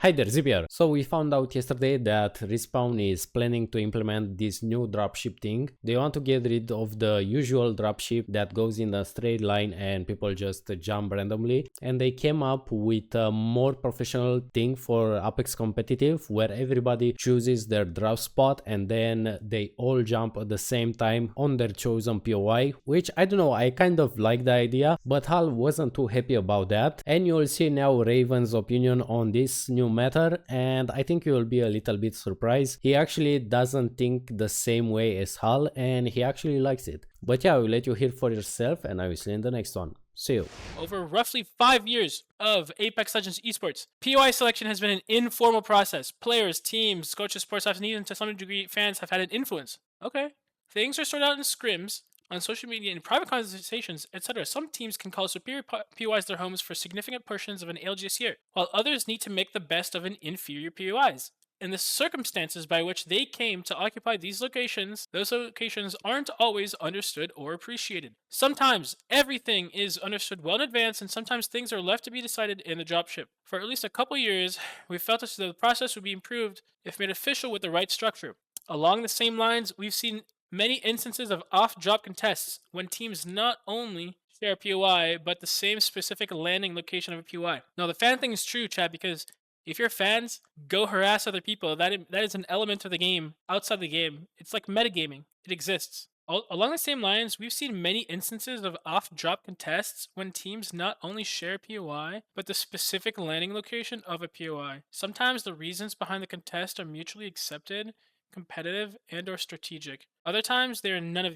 Hi there, Zipp here. So we found out yesterday that Respawn is planning to implement this new dropship thing. They want to get rid of the usual dropship that goes in a straight line and people just jump randomly. And they came up with a more professional thing for Apex competitive where everybody chooses their drop spot and then they all jump at the same time on their chosen POI, which I don't know, I kind of like the idea, but Hal wasn't too happy about that. And you'll see now Raven's opinion on this new matter, and I think you will be a little bit surprised. He actually doesn't think the same way as Hal, and he actually likes it. But yeah, I will let you hear for yourself, and I will see you in the next one. See you. Over roughly 5 years of Apex Legends esports, POI selection has been an informal process. Players, teams, coaches, sports staff, and even to some degree fans have had an influence. Okay. Things are sorted out in scrims, on social media, in private conversations, etc. Some teams can call superior POIs their homes for significant portions of an ALGS year, while others need to make the best of an inferior POIs. And the circumstances by which they came to occupy these locations, those locations aren't always understood or appreciated. Sometimes everything is understood well in advance, and sometimes things are left to be decided in the dropship. For at least a couple years, we felt as though the process would be improved if made official with the right structure. Along the same lines, we've seen many instances of off-drop contests when teams not only share a POI, but the same specific landing location of a POI. Now, the fan thing is true, Chad, because if you're fans, go harass other people. That is an element of the game, outside the game. It's like metagaming. It exists. Along the same lines, we've seen many instances of off-drop contests when teams not only share POI, but the specific landing location of a POI. Sometimes the reasons behind the contest are mutually accepted, competitive, and or strategic. Other times, they are none of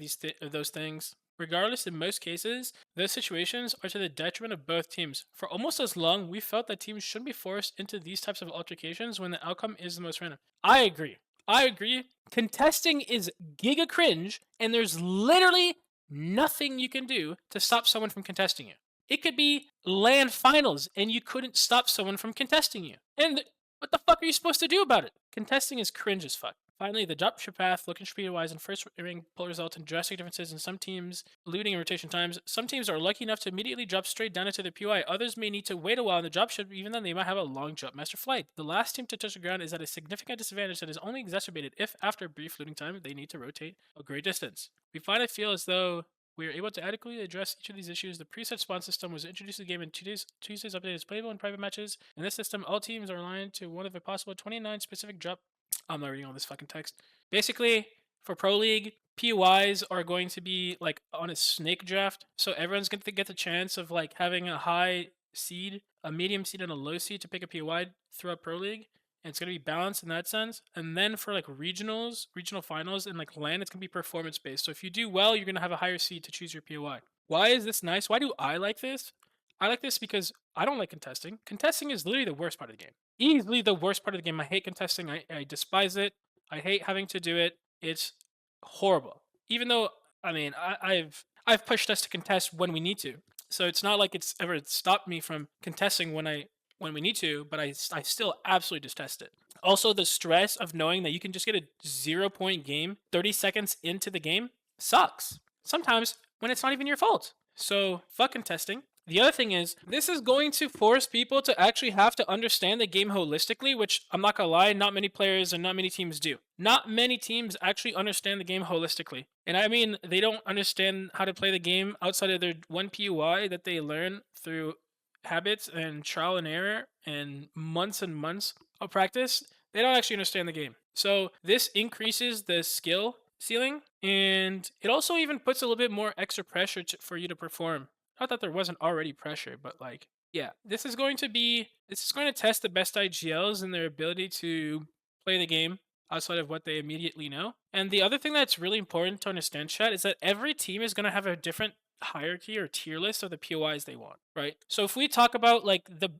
those things. Regardless, in most cases, those situations are to the detriment of both teams. For almost as long, we felt that teams shouldn't be forced into these types of altercations when the outcome is the most random. I agree. Contesting is giga cringe, and there's literally nothing you can do to stop someone from contesting you. It could be LAN finals, and you couldn't stop someone from contesting you. And what the fuck are you supposed to do about it? Contesting is cringe as fuck. Finally, the dropship path, looking speed-wise and first ring pull result in drastic differences in some teams, looting and rotation times. Some teams are lucky enough to immediately drop straight down into their POI. Others may need to wait a while in the dropship, even then they might have a long jump master flight. The last team to touch the ground is at a significant disadvantage that is only exacerbated if, after a brief looting time, they need to rotate a great distance. We finally feel as though we are able to adequately address each of these issues. The preset spawn system was introduced to the game in Tuesday's update is playable in private matches. In this system, all teams are aligned to one of a possible 29 specific drop. I'm not reading all this fucking text. Basically, for Pro League, POIs are going to be like on a snake draft. So everyone's going to get the chance of like having a high seed, a medium seed, and a low seed to pick a POI throughout Pro League. And it's going to be balanced in that sense. And then for like regional finals, and like LAN, it's going to be performance based. So if you do well, you're going to have a higher seed to choose your POI. Why is this nice? Why do I like this? I like this because I don't like contesting. Contesting is literally the worst part of the game. Easily the worst part of the game. I hate contesting. I despise it. I hate having to do it. It's horrible. Even though, I mean, I've pushed us to contest when we need to. So it's not like it's ever stopped me from contesting when we need to, but I still absolutely detest it. Also, the stress of knowing that you can just get a 0-point game 30 seconds into the game sucks. Sometimes when it's not even your fault. So fuck contesting. The other thing is, this is going to force people to actually have to understand the game holistically, which I'm not gonna lie, not many players and not many teams do. Not many teams actually understand the game holistically. And I mean, they don't understand how to play the game outside of their one POI that they learn through habits and trial and error and months of practice. They don't actually understand the game. So this increases the skill ceiling, and it also even puts a little bit more extra pressure for you to perform. Not that there wasn't already pressure, but like, yeah, this is going to test the best IGLs and their ability to play the game outside of what they immediately know. And the other thing that's really important to understand, chat, is that every team is going to have a different hierarchy or tier list of the POIs they want, right? So if we talk about like the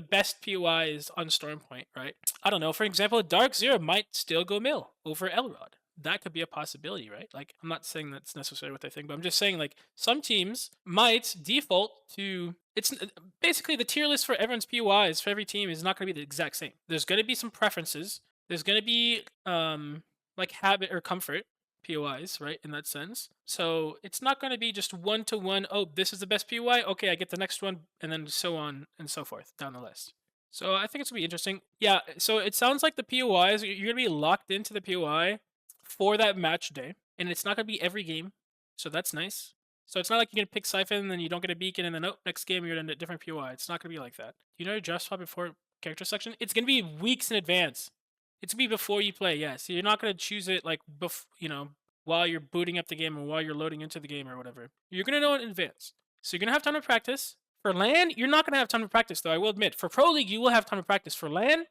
best POIs on Stormpoint, right? I don't know. For example, Dark Zero might still go mill over Elrod. That could be a possibility, right? Like, I'm not saying that's necessarily what they think, but I'm just saying, like, some teams might default to. It's basically the tier list for everyone's POIs for every team is not going to be the exact same. There's going to be some preferences. There's going to be like habit or comfort POIs, right? In that sense. So it's not going to be just one to one. Oh, this is the best POI. Okay, I get the next one, and then so on and so forth down the list. So I think it's gonna be interesting. Yeah, so it sounds like the POIs, you're gonna be locked into the POI for that match day, and it's not gonna be every game. So that's nice. So it's not like you're gonna pick Siphon and then you don't get a beacon and then next game you're in a different POI. It's not gonna be like that. You know your draft spot before character selection? It's gonna be weeks in advance. It's gonna be before you play, yeah. So you're not gonna choose it like while you're booting up the game or while you're loading into the game or whatever. You're gonna know it in advance. So you're gonna have time to practice. For LAN, you're not gonna have time to practice though, I will admit. For Pro League, you will have time to practice. For LAN,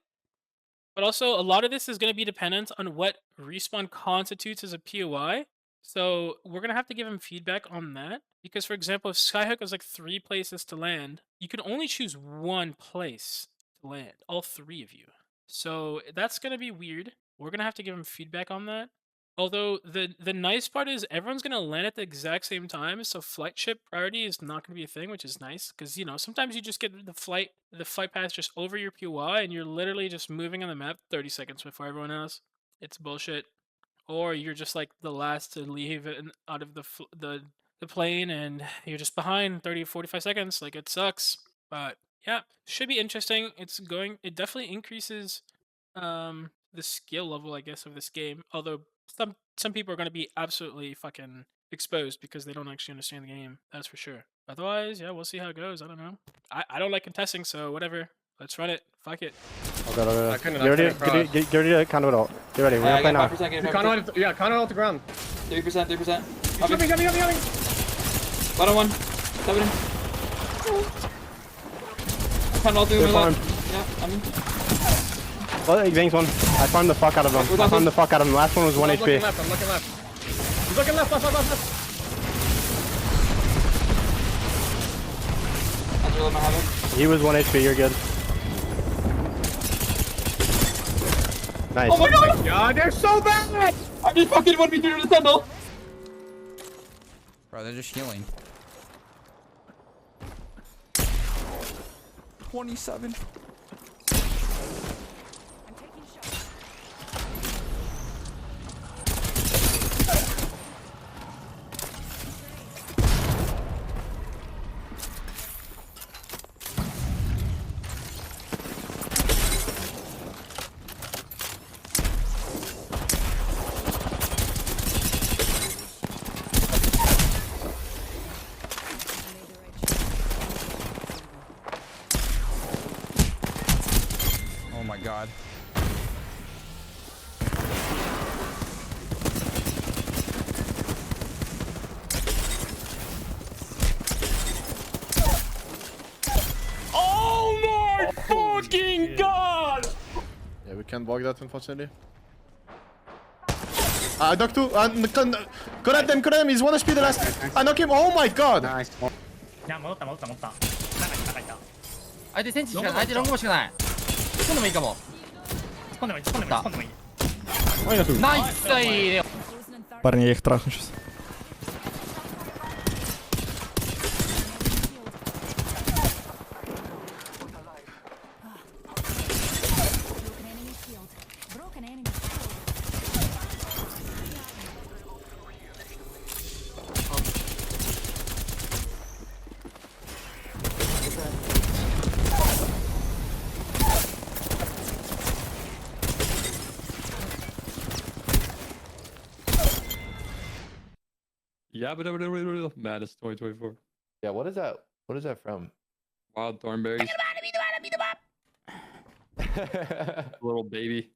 but also a lot of this is gonna be dependent on what Respawn constitutes as a POI. So we're gonna have to give him feedback on that. Because for example, if Skyhook has like 3 places to land, you can only choose 1 place to land, all 3 of you. So that's gonna be weird. We're gonna have to give him feedback on that. Although the nice part is everyone's gonna land at the exact same time, so flight ship priority is not gonna be a thing, which is nice. Because sometimes you just get the flight path just over your POI, and you're literally just moving on the map 30 seconds before everyone else. It's bullshit. Or you're just like the last to leave out of the plane, and you're just behind 30 or 45 seconds. Like it sucks, but yeah, should be interesting. It definitely increases the skill level, I guess, of this game. Although some people are going to be absolutely fucking exposed because they don't actually understand the game. That's for sure. Otherwise, yeah, we'll see how it goes. I don't know. I don't like contesting, so whatever. Let's run it. Fuck it. Get ready to counter it all. Get ready, we're gonna play now. Counter all to ground. 3%. Coming. Bottom one. 7. Counter all through They're my farmed. left. Yeah, I'm in. Well, he bangs one. I farmed the fuck out of them. Last one was 1 I'm HP. looking left. He's looking left. I'll drill my habit. He was 1 HP, you're good. Nice. Oh my god! God, they're so bad! I'm just fucking 1v3 to the tunnel. Bro, they're just healing. 27. Oh my god. Oh my fucking god! Yeah, we can't block that unfortunately. I knocked 2. Got at them. He's 1 HP the last. I knock him. Oh my god! Nice. いや戻った中いた相手センチしかない。相手ロングもしかない。突っ込んでもいいかも。突っ込んでもいいナイスだいい。 Парни, я их трахну сейчас. Yeah, but Madness 2024. Yeah, what is that? What is that from? Wild thornberries. Little baby.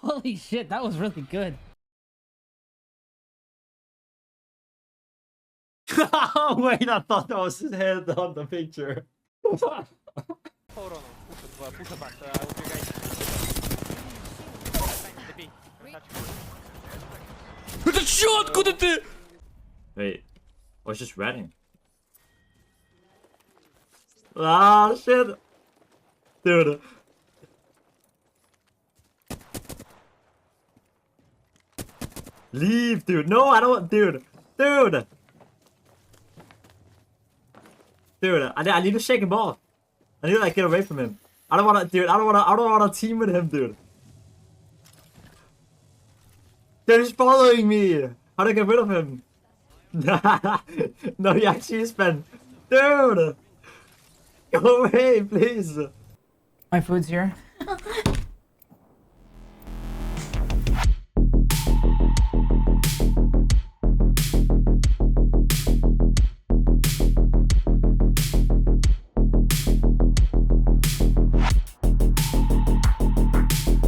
Holy shit, that was really good. Wait, I thought that was his head on the picture. Wait, I was just running. Ah, shit. Dude. Leave, dude. No, I don't. Dude. Dude, I need to shake him off. I need to like get away from him. I don't wanna, dude. I don't wanna team with him, dude. Dude, he's following me. How do I get rid of him? No, he actually is, Ben. Dude, go away, please. My food's here.